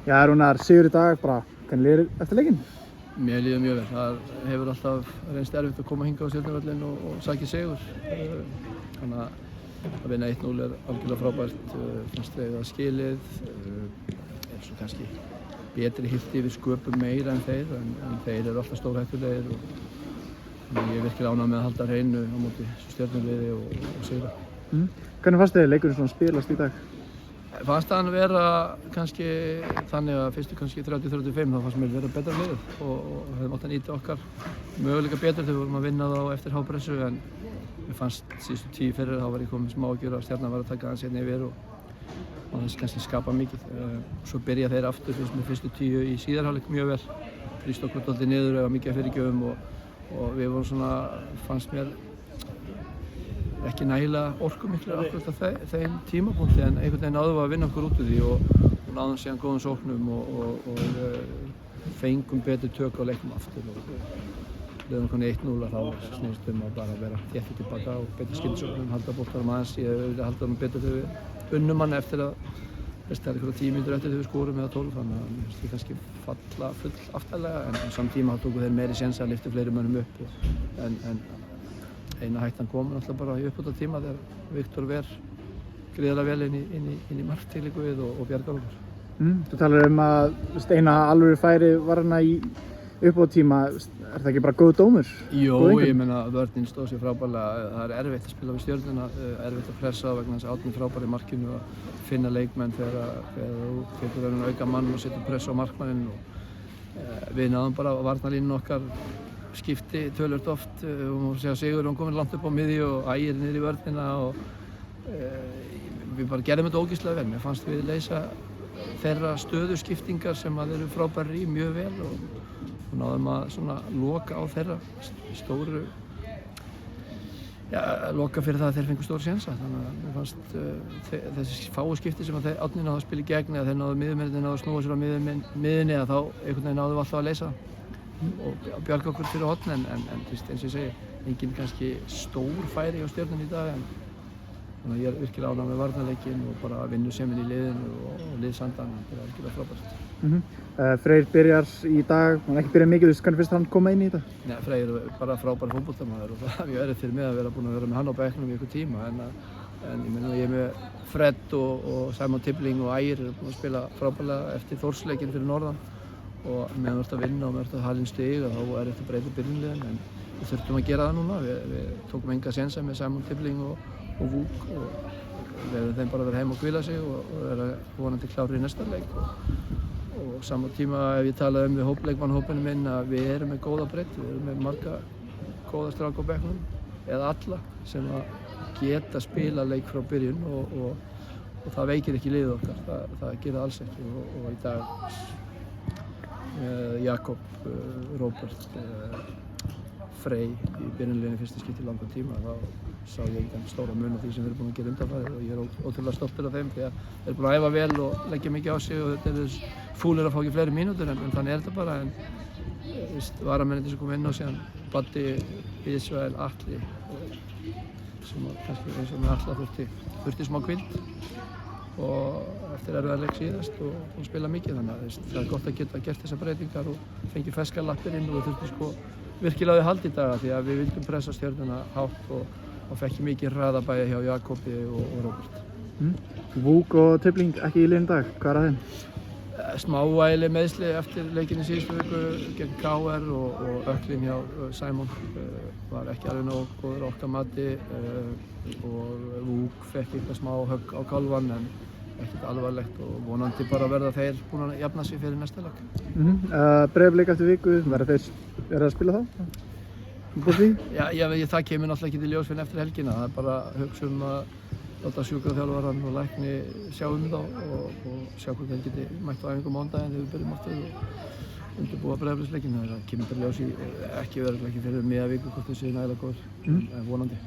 Já, Rúnar, sigur í dag, bara, hvernig líður eftir leikinn? Mér líður mjög vel. Það hefur alltaf reynst erfitt að koma hingað á Stjörnuvöllinn og sækja sigur. Þannig að vinna 1-0 algjörlega frábært. Fannst við það skilið. Svo kannski betri hilti við sköpum meira en þeir, en þeir eru alltaf stórhættulegir. Ég er virkilega ánægður með að halda hreinu á móti Stjörnuliði og sigra. Hvernig fannst þið leikurinn svona spilast í dag? Fannst hann vera kannski þannig að fyrstu kannski 30-35 þá fannst mér vera betra liðið og hefðum átt að nýta okkar möguleika betur þegar við vorum að vinna þá eftir hápressu en mér fannst síðustu 10 fyrir þá var ég komið smá að gera að Stjarnan var að taka aðeins hérna yfir og það kannski skapa mikið. Svo byrja þeir aftur fyrst með fyrstu 10 í síðarhálfleik mjög vel. Þrýst okkur dálítið niður eða mikið að fyrirgjöfum og við vorum svona, fannst mér ekki nægilega orkumiklir akkurat á þeim tímapunkti en einhvern veginn náðum við að vinna okkur út úr því og náðum síðan góðum sóknum og fengum betur tök á leiknum aftur og leiðum okkur 1-0 þá snýst að bara vera þéttir tilbaka og betur skyndsóknum, halda boltanum aðeins. Ég hef viljað halda honum betur þegar við unnum hann eftir að það er einhverja 10 mínútur eftir þegar við skorum eða 12 þannig að mér finnst ég kannski falla full aftarlega en samtíma þá tóku þeir meiri séns að lyfta fleiri mönnum upp en eina hættan kom náttúrulega bara í uppbótartíma þegar Viktor ver gríðarlega vel inn í marktilíku við og bjargar okkur. Þú talar að eina alvöru færi var hana í uppbótartíma, er það ekki bara góð dómur? Jó, ég meina vörnin stóð sér frábærlega, það er erfitt að spila við Stjörnuna, erfitt að pressa vegna þess að Árni frábær í markinu að finna leikmenn þegar þú tekur einhvern auka mann og setur press á markmanninn og við náðum bara varnarlínuna okkar skipti tölvöld oft og segja Sigur hann kominn langt upp á miðju og Ægir niður í vörnina og við bara gerðum þetta ógeðslega vel. Mér fannst við leysa þeirra stöðuskiptingar sem að þeir eru frábærir í mjög vel og náðum að svona loka á þeirra stóru loka fyrir það að þeir fengu stóra sénsa. Þannig að mér fannst þessi fáu skipti sem að Árni náðu að spila í gegn eða þeir náðu miðjumennirnir náðu að snúa sér á miðjunni eða þá einhvern veginn náðum við alltaf að leysa og bjarga okkur fyrir horn en eins og ég segi, engin kannski stór færi á Stjörnunni í dag en þannig að ég er virkilega ánægður með varnarleikinn og bara vinnusemin í liðinu og liðsandan, það er algjörlega frábært. Freyr byrjar í dag, hann ekki byrjað mikið, hvernig finnst hann koma inn í þetta? Nei, Freyr er bara frábær fótboltamaður og það er mjög erfitt fyrir mig að vera búinn að vera með hann á bekknum í einhvern tíma en ég meina ég er með Fred og Simon Tippling og Ægir eru búin að spila frábærlega eftir Þórsleikinn fyrir norðan og meðan við ætlum að vinna og við ætlum að halda inn stig og þá er þetta breyta byrjunliðin en við þurftum að gera það núna. Við tókum enga sénsa með Simon Tippling og Vúk og við hefðum þeim bara verið heim og hvíla sig og vera vonandi klárir í næsta leik og saman tíma ef ég talaði við leikmannhópinn minn að við erum með góða breytt, við erum með marga góða stráka á bekknum eða alla sem að geta spila leik frá byrjun og það veikir ekki liðið okkar, það gerir það alls ekki og í dag Jakob, Róbert, Frey í byrjunliðinu fyrsta skipti í langan tíma þá sá ég engan stóra mun á því sem við erum búin að gera undanfarið og ég er ótrúlega stoltur af þeim því að þeir eru búin að æfa vel og leggja mikið á sig og þetta er fúlir að fá ekki fleiri mínútur en þannig er þetta bara en varamennirnir sem kom inn á síðan Baddi, Ísrael, Atli sem kannski eins og með Atla þurfti smá hvíld og eftir erfiðan leik síðast og spila mikið þannig að það er gott að geta gert þessar breytingar og fengið ferskar lappir inn og við þurftum sko virkilega að halda í dag því að við vildum pressa Stjörnuna hátt og fekk mikið hraðabæði hjá Jakobi og Róbert. Vúk og Tippling ekki í liðin dag, hvað er að þeim? Smávægileg meiðsli eftir leikinn í síðustu viku gegn KR og öklin hjá Simon var ekki alveg nóg góður okkar mati og Vúk fekk eitthvað smá högg á kálfann en ekkert alvarlegt og vonandi bara verða þeir búin að jafna sig fyrir næsta leik. Breiðablik eftir viku, verða þeir að spila þá? Já, það kemur náttúrulega ekki til ljós fyrir eftir helgina, það er bara hugsa að láta sjúkraþjálfarann og lækni sjá þá og sjá hvort þeir geti mætt á æfingu mándaginn þegar við byrjum aftur og undirbúa breiðabliksleikinn. Það kemur til ljós ekki örugglega fyrir miðja viku hvort þeir séu nægilega góðir, vonandi.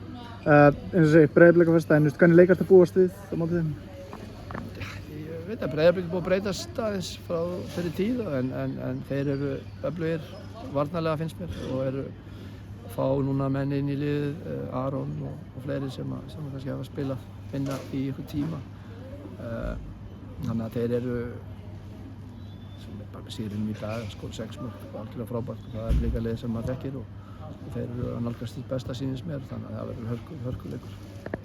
Eins og segi, Breiðablik á föstudaginn, hvernig leikast að búast við á móti þeim? Ég veit að Breiðablik er búið að breytast aðeins frá þeirri tíð en þeir eru öflugir varnarlega finnst mér og eru fá núna menn inn í liðið, Aron og fleiri sem kannski hafa spilað vinna í einhvern tíma. Þannig að þeir eru sem bara með sigrinum í dag, skor 6 mörk, algjörlega frábært og það líka lið sem maður þekkir og þeir eru að nálgast sitt besta sýnist mér þannig að það verður hörkuleikur.